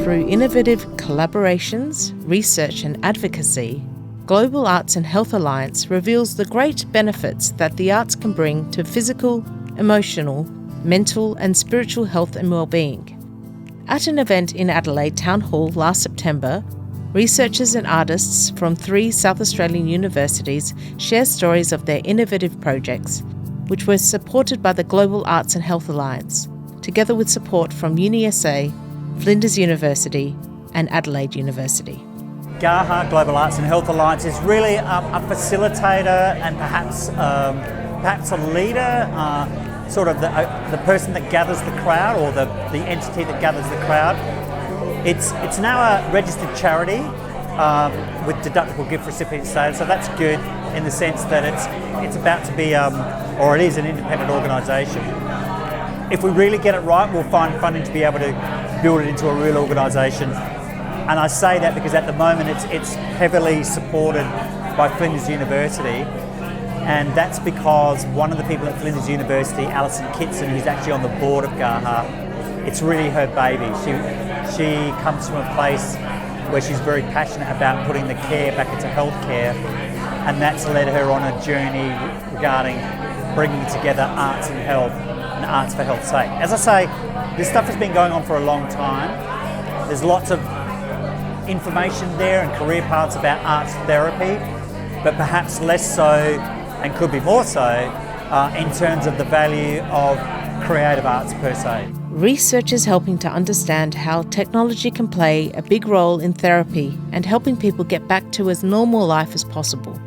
Through innovative collaborations, research and advocacy, Global Arts and Health Alliance reveals the great benefits that the arts can bring to physical, emotional, mental and spiritual health and well-being. At an event in Adelaide Town Hall last September, researchers and artists from 3 South Australian universities share stories of their innovative projects, which were supported by the Global Arts and Health Alliance, together with support from UniSA, Flinders University and Adelaide University. GAHA, Global Arts and Health Alliance, is really a facilitator and perhaps a leader, sort of the person that gathers the crowd, or the entity that gathers the crowd. It's now a registered charity with deductible gift recipient status, so that's good in the sense that it's about to be, or it is an independent organisation. If we really get it right, we'll find funding to be able to build it into a real organisation. And I say that because at the moment it's heavily supported by Flinders University, and that's because one of the people at Flinders University, Alison Kitson, who's actually on the board of GAHA, it's really her baby. She comes from a place where she's very passionate about putting the care back into healthcare, and that's led her on a journey regarding bringing together arts and health and arts for health's sake. As I say, this stuff has been going on for a long time. There's lots of information there and career paths about arts therapy, but perhaps less so, and could be more so, in terms of the value of creative arts per se. Research is helping to understand how technology can play a big role in therapy and helping people get back to as normal life as possible.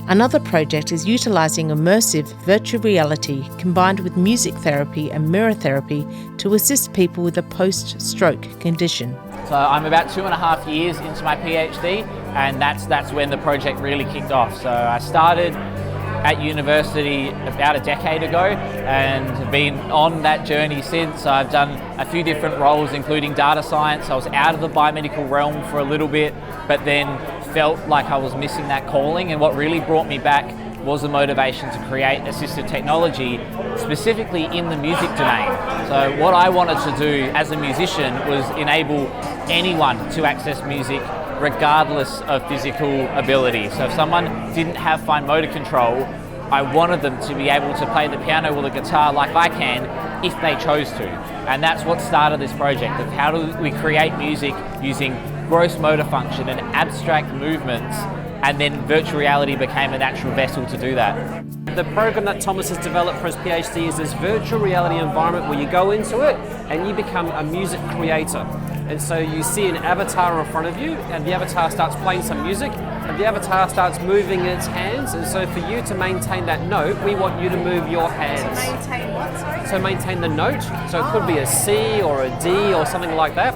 Another project is utilising immersive virtual reality combined with music therapy and mirror therapy to assist people with a post-stroke condition. So I'm about 2.5 years into my PhD, and that's when the project really kicked off. So I started at university about a decade ago and have been on that journey since. I've done a few different roles, including data science. I was out of the biomedical realm for a little bit, but then felt like I was missing that calling, and what really brought me back was the motivation to create assistive technology, specifically in the music domain. So what I wanted to do as a musician was enable anyone to access music regardless of physical ability. So if someone didn't have fine motor control, I wanted them to be able to play the piano or the guitar like I can if they chose to. And that's what started this project, of how do we create music using gross motor function and abstract movements, and then virtual reality became a natural vessel to do that. The program that Thomas has developed for his PhD is this virtual reality environment where you go into it and you become a music creator. And so you see an avatar in front of you, and the avatar starts playing some music, and the avatar starts moving its hands. And so for you to maintain that note, we want you to move your hands. To maintain what, sorry? So maintain the note. So it could be a C or a D or something like that.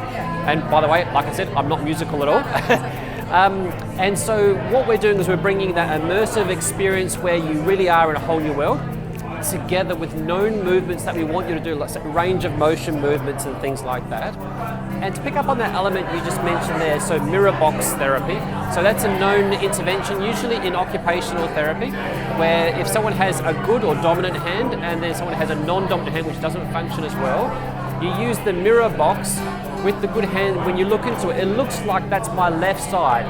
And by the way, like I said, I'm not musical at all. And so what we're doing is we're bringing that immersive experience where you really are in a whole new world, together with known movements that we want you to do, like range of motion movements and things like that. And to pick up on that element you just mentioned there, so mirror box therapy. So that's a known intervention, usually in occupational therapy, where if someone has a good or dominant hand and then someone has a non-dominant hand which doesn't function as well, you use the mirror box with the good hand. When you look into it, it looks like that's my left side.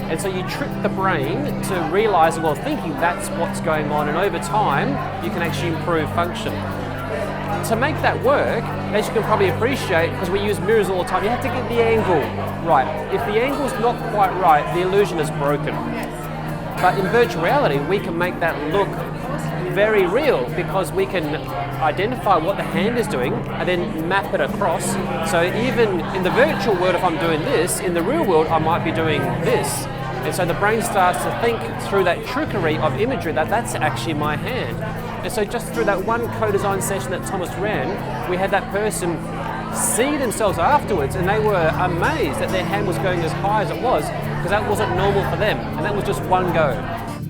And so you trick the brain to realizing, well, thinking that's what's going on, and over time, you can actually improve function. To make that work, as you can probably appreciate, because we use mirrors all the time, you have to get the angle right. If the angle's not quite right, the illusion is broken. But in virtual reality, we can make that look very real, because we can identify what the hand is doing and then map it across. So even in the virtual world, if I'm doing this, in the real world, I might be doing this. And so the brain starts to think through that trickery of imagery that that's actually my hand. And so just through that one co-design session that Thomas ran, we had that person see themselves afterwards, and they were amazed that their hand was going as high as it was, because that wasn't normal for them, and that was just one go.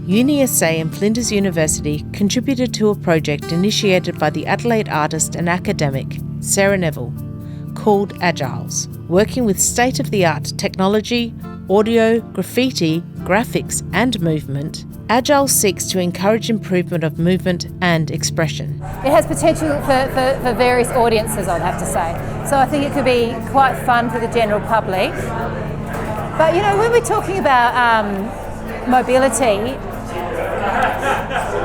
UniSA and Flinders University contributed to a project initiated by the Adelaide artist and academic Sarah Neville called Agiles, working with state-of-the-art technology, audio, graffiti, graphics and movement, Agile seeks to encourage improvement of movement and expression. It has potential for various audiences, I'd have to say. So I think it could be quite fun for the general public. But you know, when we're talking about mobility,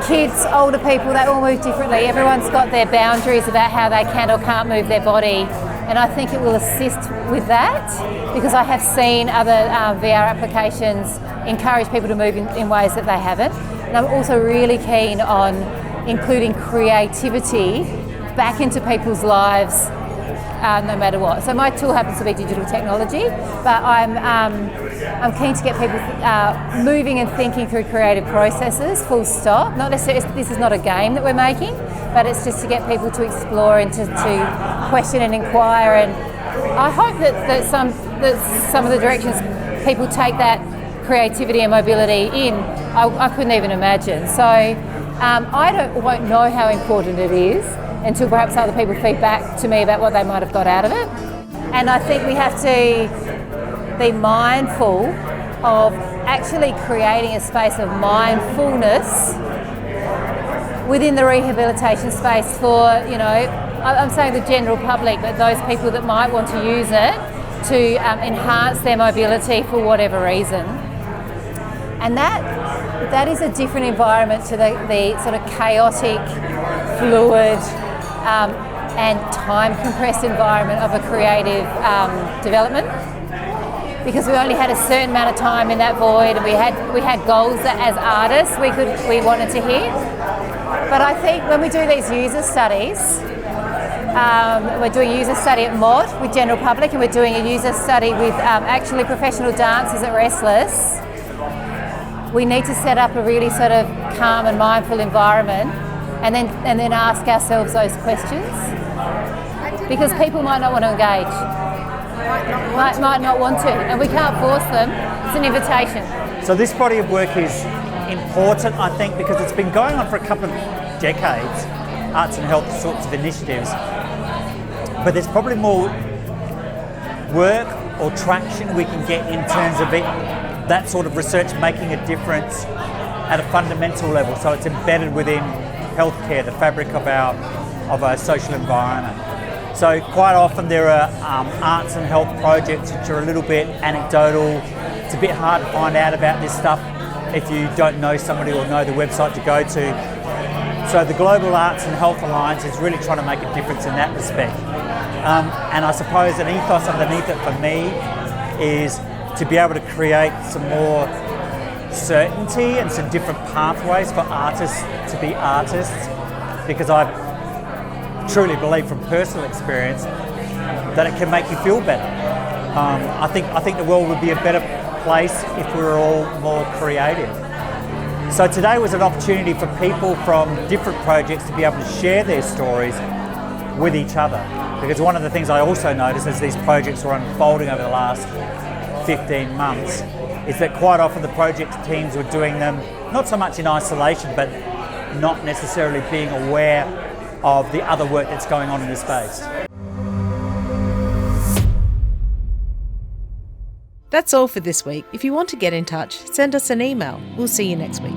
kids, older people, they all move differently. Everyone's got their boundaries about how they can or can't move their body. And I think it will assist with that, because I have seen other VR applications encourage people to move in ways that they haven't. And I'm also really keen on including creativity back into people's lives, no matter what. So my tool happens to be digital technology, but I'm keen to get people moving and thinking through creative processes, full stop. Not necessarily, this is not a game that we're making, but it's just to get people to explore and to question and inquire. And I hope that some of the directions people take that creativity and mobility in, I couldn't even imagine. So I won't know how important it is until perhaps other people feed back to me about what they might have got out of it. And I think we have to be mindful of actually creating a space of mindfulness within the rehabilitation space for, you know, I'm saying the general public, but those people that might want to use it to enhance their mobility for whatever reason. And that is a different environment to the sort of chaotic, fluid, and time-compressed environment of a creative development, because we only had a certain amount of time in that void, and we had goals that as artists we wanted to hit. But I think when we do these user studies, we're doing a user study at MOD with general public, and we're doing a user study with actually professional dancers at Restless. We need to set up a really sort of calm and mindful environment, and then ask ourselves those questions, because people might not want to engage, might not want to, and we can't force them. It's an invitation. So this body of work is important, I think, because it's been going on for a couple of decades, arts and health sorts of initiatives, but there's probably more work or traction we can get in terms of it, that sort of research making a difference at a fundamental level, so it's embedded within healthcare, the fabric of our social environment. So quite often there are arts and health projects which are a little bit anecdotal. It's a bit hard to find out about this stuff if you don't know somebody or know the website to go to. So the Global Arts and Health Alliance is really trying to make a difference in that respect. And I suppose an ethos underneath it for me is to be able to create some more certainty and some different pathways for artists to be artists, because I truly believe from personal experience that it can make you feel better. I think the world would be a better place if we were all more creative. So today was an opportunity for people from different projects to be able to share their stories with each other, because one of the things I also noticed as these projects were unfolding over the last 15 months is that quite often the project teams were doing them not so much in isolation, but not necessarily being aware of the other work that's going on in the space. That's all for this week. If you want to get in touch, send us an email. We'll see you next week.